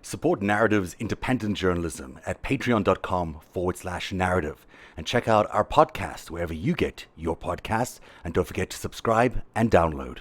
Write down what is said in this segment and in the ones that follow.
Support Narativ's independent journalism at patreon.com/narrative and check out our podcast wherever you get your podcasts. And don't forget to subscribe and download.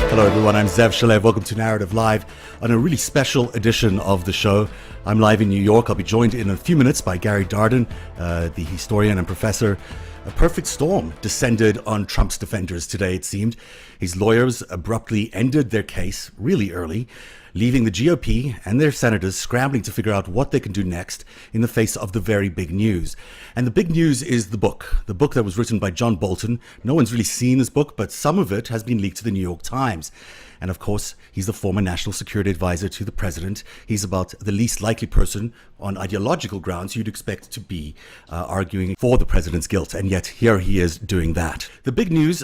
Hello everyone, I'm Zev Shalev. Welcome to Narativ Live on a really special edition of the show. I'm live in New York. I'll be joined in a few minutes by Gary Darden, the historian and professor. A perfect storm descended on Trump's defenders today, it seemed. His lawyers abruptly ended their case really early, leaving the GOP and their senators scrambling to figure out what they can do next in the face of the very big news. And the big news is the book that was written by John Bolton. No one's really seen this book, but some of it has been leaked to the New York Times. And of course, he's the former national security advisor to the president. He's about the least likely person on ideological grounds you'd expect to be arguing for the president's guilt. And yet here he is doing that. The big news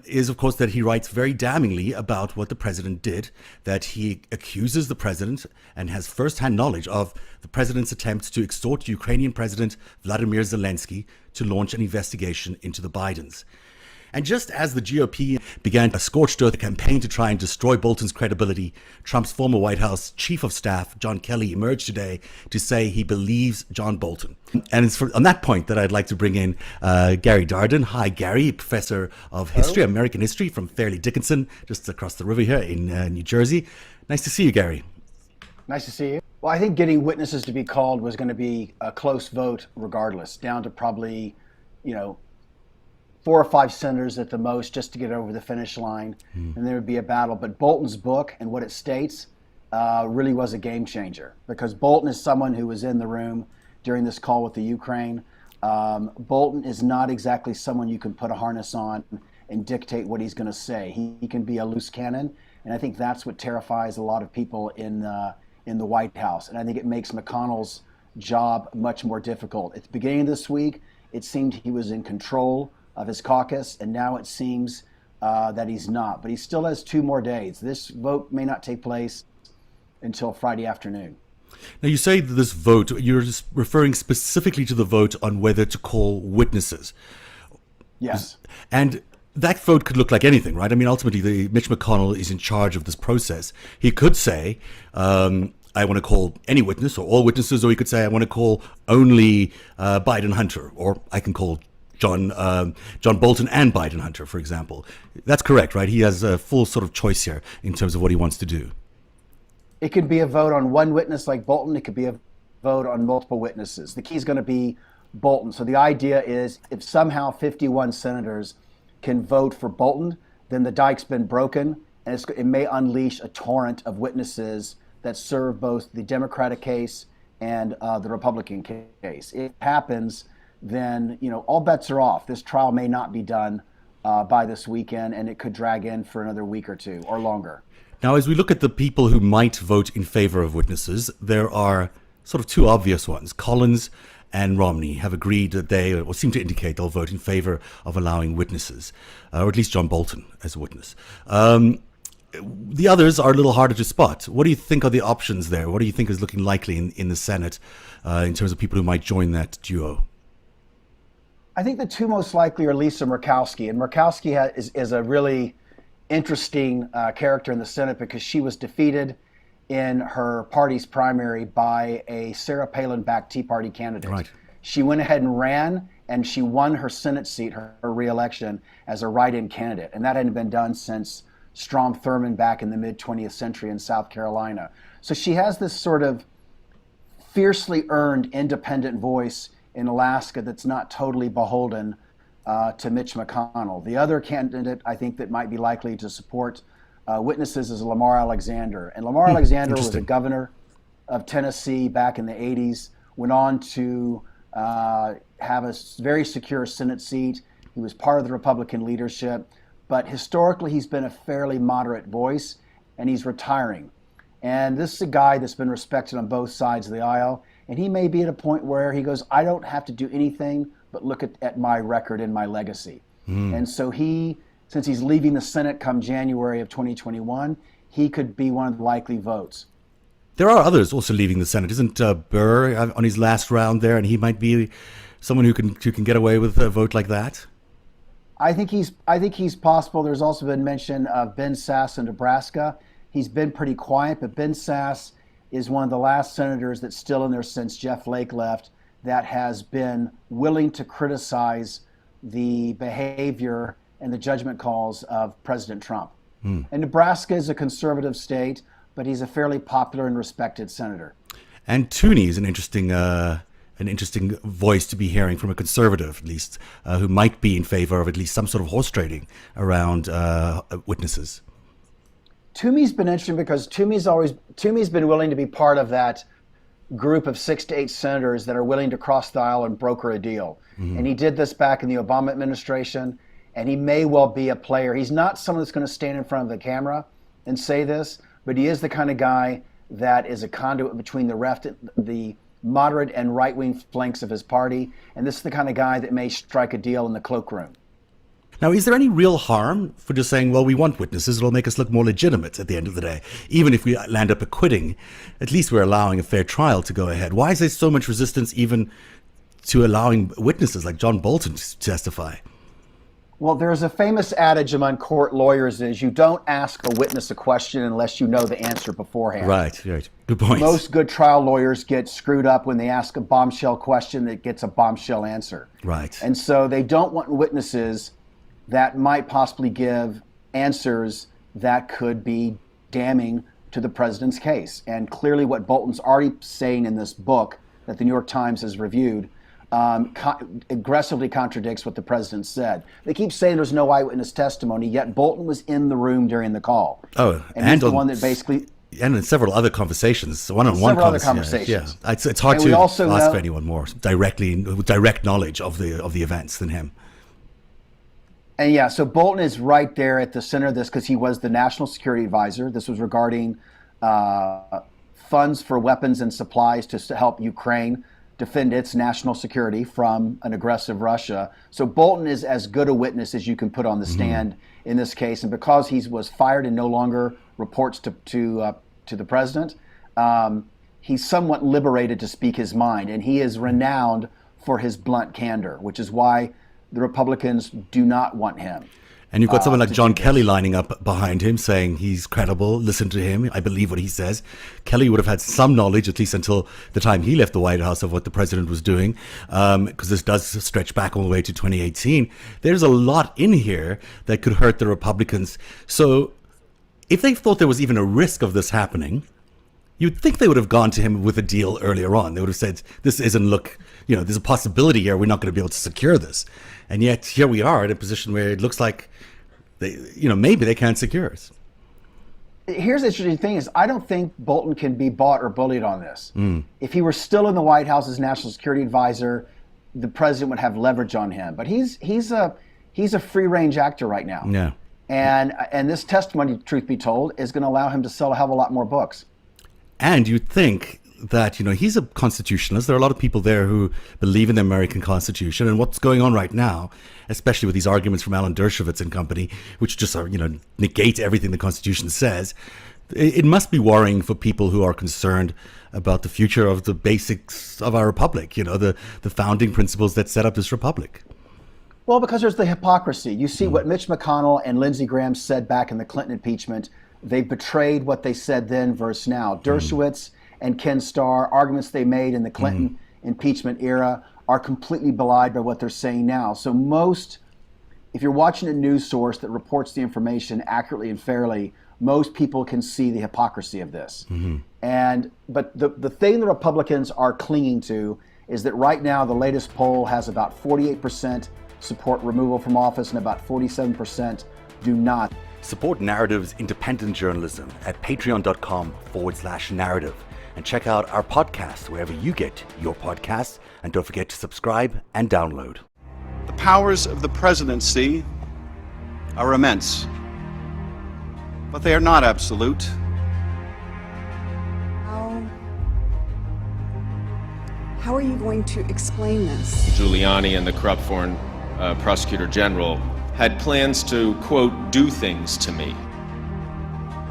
is, of course, that he writes very damningly about what the president did, that he accuses the president and has first-hand knowledge of the president's attempt to extort Ukrainian President Vladimir Zelensky to launch an investigation into the Bidens. And just as the GOP began a scorched earth campaign to try and destroy Bolton's credibility, Trump's former White House chief of staff, John Kelly, emerged today to say he believes John Bolton. And it's on that point that I'd like to bring in Gary Darden. Hi, Gary, professor of history, American history from Fairleigh Dickinson, just across the river here in New Jersey. Nice to see you, Gary. Nice to see you. Well, I think getting witnesses to be called was going to be a close vote regardless, down to probably, 4 or 5 senators at the most just to get over the finish line, and there would be a battle. But Bolton's book and what it states really was a game changer, because Bolton is someone who was in the room during this call with the Ukraine. Bolton is not exactly someone you can put a harness on and dictate what he's going to say. He can be a loose cannon, and I think that's what terrifies a lot of people in the White House. And I think it makes McConnell's job much more difficult. At the beginning of this week, it seemed he was in control of his caucus, and now it seems that he's not. But he still has 2 more days. This vote may not take place until Friday afternoon. Now, you say that this vote, you're just referring specifically to the vote on whether to call witnesses. Yes. And that vote could look like anything, right? I mean, ultimately, Mitch McConnell is in charge of this process. He could say, I want to call any witness or all witnesses, or he could say, I want to call only Biden Hunter, or I can call John Bolton and Biden Hunter, for example. That's correct, right? He has a full sort of choice here in terms of what he wants to do. It could be a vote on one witness like Bolton. It could be a vote on multiple witnesses. The key is going to be Bolton. So the idea is if somehow 51 senators can vote for Bolton, then the dike's been broken, and it may unleash a torrent of witnesses that serve both the Democratic case and the Republican case. If it happens, then all bets are off. This trial may not be done by this weekend, and it could drag in for another week or 2 or longer. Now, as we look at the people who might vote in favor of witnesses, there are sort of 2 obvious ones. Collins and Romney have agreed that they, or seem to indicate they'll vote in favor of allowing witnesses, or at least John Bolton as a witness. The others are a little harder to spot. What do you think are the options there? What do you think is looking likely in the Senate in terms of people who might join that duo? I think the 2 most likely are Lisa Murkowski. And Murkowski is a really interesting character in the Senate because she was defeated in her party's primary by a Sarah Palin-backed Tea Party candidate. Right. She went ahead and ran, and she won her Senate seat, her re-election, as a write-in candidate. And that hadn't been done since Strom Thurmond back in the mid-20th century in South Carolina. So she has this sort of fiercely earned independent voice in Alaska that's not totally beholden to Mitch McConnell. The other candidate I think that might be likely to support witnesses is Lamar Alexander. And Lamar Alexander was the governor of Tennessee back in the 80s, went on to have a very secure Senate seat. He was part of the Republican leadership, but historically he's been a fairly moderate voice, and he's retiring. And this is a guy that's been respected on both sides of the aisle. And he may be at a point where he goes, I don't have to do anything but look at my record and my legacy. And so since he's leaving the Senate come January of 2021, he could be one of the likely votes. There are others also leaving the Senate. Isn't Burr on his last round there, and he might be someone who can get away with a vote like that? I think he's possible. There's also been mention of Ben Sasse in Nebraska. He's been pretty quiet, but Ben Sasse is one of the last senators that's still in there since Jeff Flake left that has been willing to criticize the behavior and the judgment calls of President Trump. And Nebraska is a conservative state, but he's a fairly popular and respected senator. And Tooney is an interesting voice to be hearing from a conservative, at least, who might be in favor of at least some sort of horse trading around witnesses. Toomey's been interesting because Toomey's been willing to be part of that group of 6 to 8 senators that are willing to cross the aisle and broker a deal. And he did this back in the Obama administration, and he may well be a player. He's not someone that's going to stand in front of the camera and say this, but he is the kind of guy that is a conduit between the moderate and right-wing flanks of his party, and this is the kind of guy that may strike a deal in the cloakroom. Now, is there any real harm for just saying, well, we want witnesses, it'll make us look more legitimate at the end of the day? Even if we land up acquitting, at least we're allowing a fair trial to go ahead. Why is there so much resistance even to allowing witnesses like John Bolton to testify? Well, there's a famous adage among court lawyers is you don't ask a witness a question unless you know the answer beforehand. Right. Good point. Most good trial lawyers get screwed up when they ask a bombshell question that gets a bombshell answer. Right. And so they don't want witnesses that might possibly give answers that could be damning to the president's case. And clearly what Bolton's already saying in this book that the New York Times has reviewed aggressively contradicts what the president said. They keep saying there's no eyewitness testimony, yet Bolton was in the room during the call. Oh, and he's the one that basically... And in several other conversations, one-on-one conversations. Yeah. It's hard to ask for anyone more directly, with direct knowledge of the events than him. And yeah, so Bolton is right there at the center of this because he was the national security advisor. This was regarding funds for weapons and supplies to help Ukraine defend its national security from an aggressive Russia. So Bolton is as good a witness as you can put on the stand in this case. And because he was fired and no longer reports to the president, he's somewhat liberated to speak his mind. And he is renowned for his blunt candor, which is why the Republicans do not want him. And you've got someone like John Kelly lining up behind him saying he's credible, listen to him, I believe what he says. Kelly would have had some knowledge, at least until the time he left the White House, of what the president was doing, because this does stretch back all the way to 2018. There's a lot in here that could hurt the Republicans. So if they thought there was even a risk of this happening, you'd think they would have gone to him with a deal earlier on. They would have said, there's a possibility here, we're not going to be able to secure this. And yet here we are in a position where it looks like maybe they can't secure it. Here's the interesting thing is I don't think Bolton can be bought or bullied on this. If he were still in the White House as national security advisor, the president would have leverage on him. But he's a free range actor right now. Yeah. And this testimony, truth be told, is going to allow him to sell a hell of a lot more books. And you'd think that, he's a constitutionalist. There are a lot of people there who believe in the American Constitution, and what's going on right now, especially with these arguments from Alan Dershowitz and company, which just are, negate everything the Constitution says. It must be worrying for people who are concerned about the future of the basics of our republic, the founding principles that set up this republic. Well, because there's the hypocrisy. You see what Mitch McConnell and Lindsey Graham said back in the Clinton impeachment. They betrayed what they said then versus now. Dershowitz and Ken Starr, arguments they made in the Clinton impeachment era are completely belied by what they're saying now. So if you're watching a news source that reports the information accurately and fairly, most people can see the hypocrisy of this. But the thing the Republicans are clinging to is that right now the latest poll has about 48% support removal from office and about 47% do not. Support Narativ's independent journalism at patreon.com/narrative. And check out our podcast wherever you get your podcasts. And don't forget to subscribe and download. The powers of the presidency are immense, but they are not absolute. How are you going to explain this? Giuliani and the corrupt foreign prosecutor general had plans to, quote, do things to me.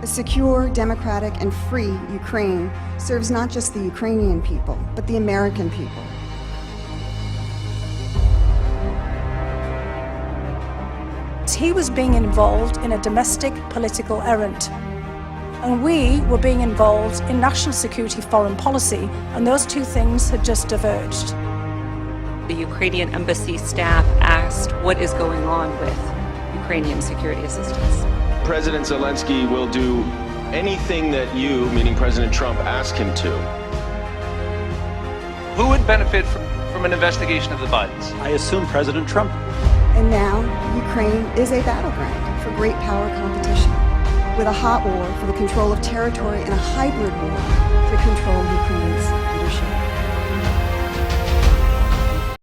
A secure, democratic, and free Ukraine serves not just the Ukrainian people, but the American people. He was being involved in a domestic political errand. And we were being involved in national security foreign policy, and those two things had just diverged. The Ukrainian embassy staff asked what is going on with Ukrainian security assistance. President Zelensky will do anything that you, meaning President Trump, ask him to. Who would benefit from an investigation of the Bidens? I assume President Trump. And now, Ukraine is a battleground for great power competition, with a hot war for the control of territory and a hybrid war to control Ukraine's